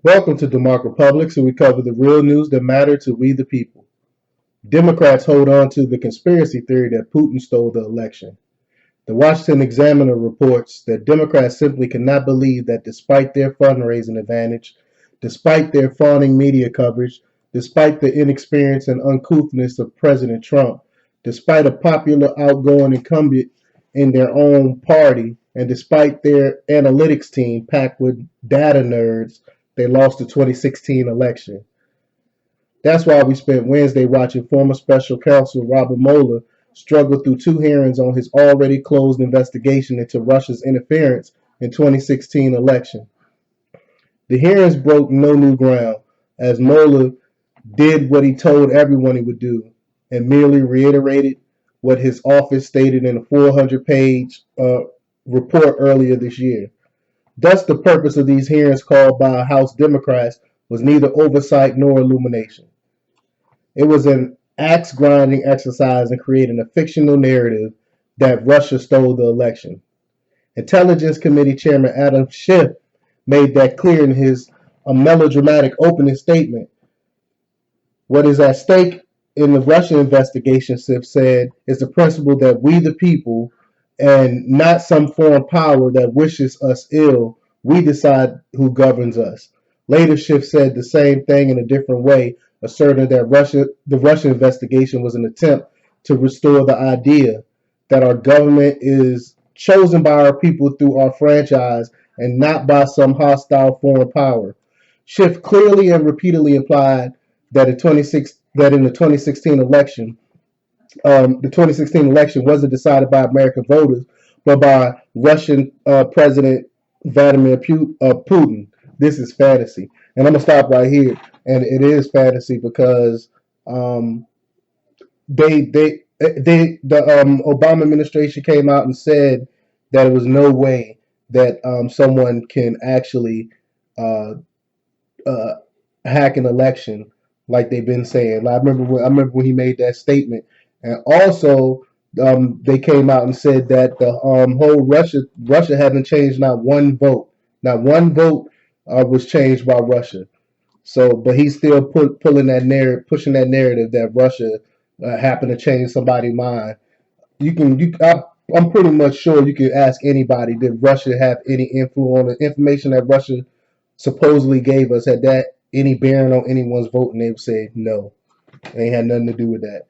Welcome to DEMOCREPUBLIX, where we cover the real news that matter to we the people. Democrats hold on to the conspiracy theory that Putin stole the election. The Washington Examiner reports that Democrats simply cannot believe that despite their fundraising advantage, despite their fawning media coverage, despite the inexperience and uncouthness of President Trump, despite a popular outgoing incumbent in their own party, and despite their analytics team packed with data nerds, they lost the 2016 election. That's why we spent Wednesday watching former special counsel Robert Mueller struggle through two hearings on his already closed investigation into Russia's interference in 2016 election. The hearings broke no new ground, as Mueller did what he told everyone he would do and merely reiterated what his office stated in a 400-page report earlier this year. Thus, the purpose of these hearings called by House Democrats was neither oversight nor illumination. It was an axe-grinding exercise in creating a fictional narrative that Russia stole the election. Intelligence Committee Chairman Adam Schiff made that clear in his melodramatic opening statement. What is at stake in the Russia investigation, Schiff said, is the principle that we the people, and not some foreign power that wishes us ill, we decide who governs us. Later, Schiff said the same thing in a different way, asserting that the Russia investigation was an attempt to restore the idea that our government is chosen by our people through our franchise and not by some hostile foreign power. Schiff clearly and repeatedly implied that in the 2016 election, the 2016 election wasn't decided by American voters, but by Russian President Vladimir Putin. This is fantasy. And I'm going to stop right here. And it is fantasy because the Obama administration came out and said that there was no way that someone can actually hack an election like they've been saying. I remember when he made that statement. And also, they came out and said that the whole Russia hasn't changed not one vote. Not one vote was changed by Russia. So, but he's still pushing that narrative that Russia happened to change somebody's mind. I'm pretty much sure you could ask anybody, did Russia have any influence on the information that Russia supposedly gave us? Had that any bearing on anyone's vote? And they would say no, it ain't had nothing to do with that.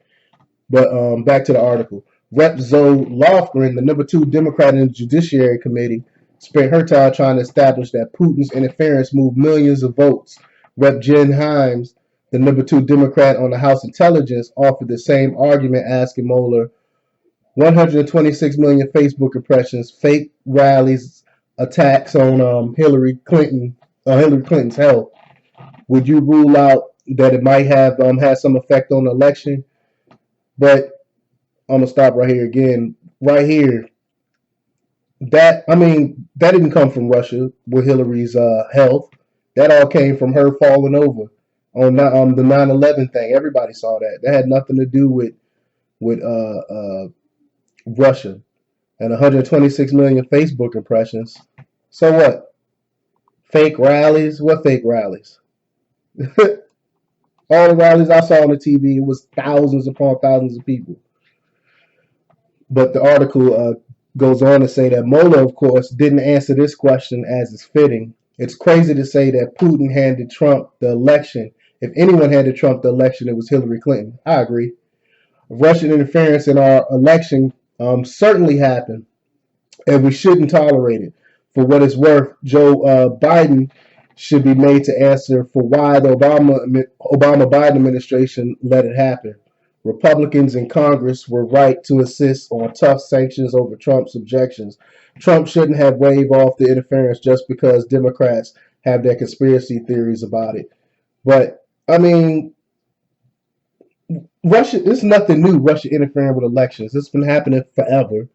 But back to the article. Rep. Zoe Lofgren, the number 2 Democrat in the Judiciary Committee, spent her time trying to establish that Putin's interference moved millions of votes. Rep. Jen Himes, the number 2 Democrat on the House Intelligence, offered the same argument, asking Mueller, 126 million Facebook impressions, fake rallies, attacks on Hillary Clinton's health. Would you rule out that it might have had some effect on the election? But I'm gonna stop right here again. Right here, that didn't come from Russia with Hillary's health. That all came from her falling over on the 9/11 thing. Everybody saw that. That had nothing to do with Russia. And 126 million Facebook impressions. So what? Fake rallies? What fake rallies? All the rallies I saw on the TV, it was thousands upon thousands of people. But the article goes on to say that Mueller, of course, didn't answer this question as is fitting. It's crazy to say that Putin handed Trump the election. If anyone handed Trump the election, it was Hillary Clinton. I agree. Russian interference in our election certainly happened, and we shouldn't tolerate it. For what it's worth, Joe Biden should be made to answer for why the Obama-Biden administration let it happen. Republicans in Congress were right to insist on tough sanctions over Trump's objections. Trump shouldn't have waved off the interference just because Democrats have their conspiracy theories about it. But, Russia, it's nothing new, Russia interfering with elections. It's been happening forever.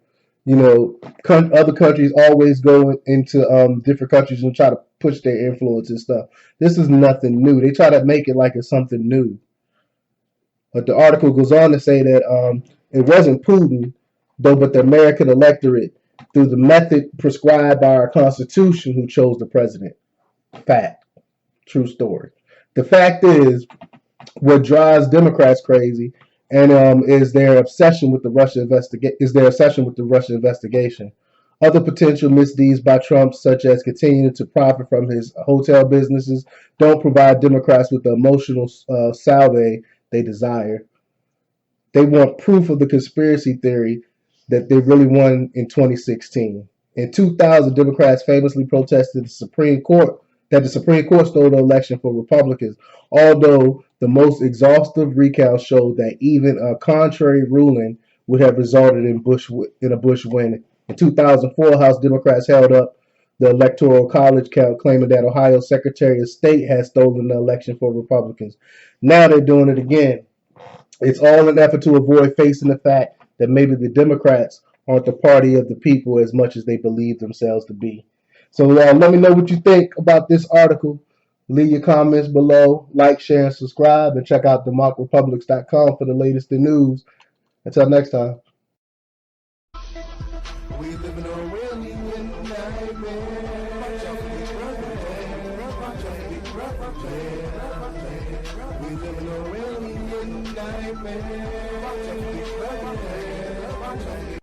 Other countries always go into different countries and try to push their influence and stuff. This is nothing new. They try to make it like it's something new. But the article goes on to say that it wasn't Putin, but the American electorate, through the method prescribed by our Constitution, who chose the president. Fact. True story. The fact is, what drives Democrats crazy, and is their obsession with the Russian investigation. Other potential misdeeds by Trump, such as continuing to profit from his hotel businesses, don't provide Democrats with the emotional salve they desire. They want proof of the conspiracy theory that they really won in 2016. In 2000, Democrats famously protested that the Supreme Court stole the election for Republicans, although the most exhaustive recount showed that even a contrary ruling would have resulted in a Bush win. In 2004, House Democrats held up the Electoral College count, claiming that Ohio's Secretary of State had stolen the election for Republicans. Now they're doing it again. It's all an effort to avoid facing the fact that maybe the Democrats aren't the party of the people as much as they believe themselves to be. So let me know what you think about this article. Leave your comments below, like, share, and subscribe, and check out DEMOCREPUBLIX.com for the latest in news. Until next time. We live in a real nightmare.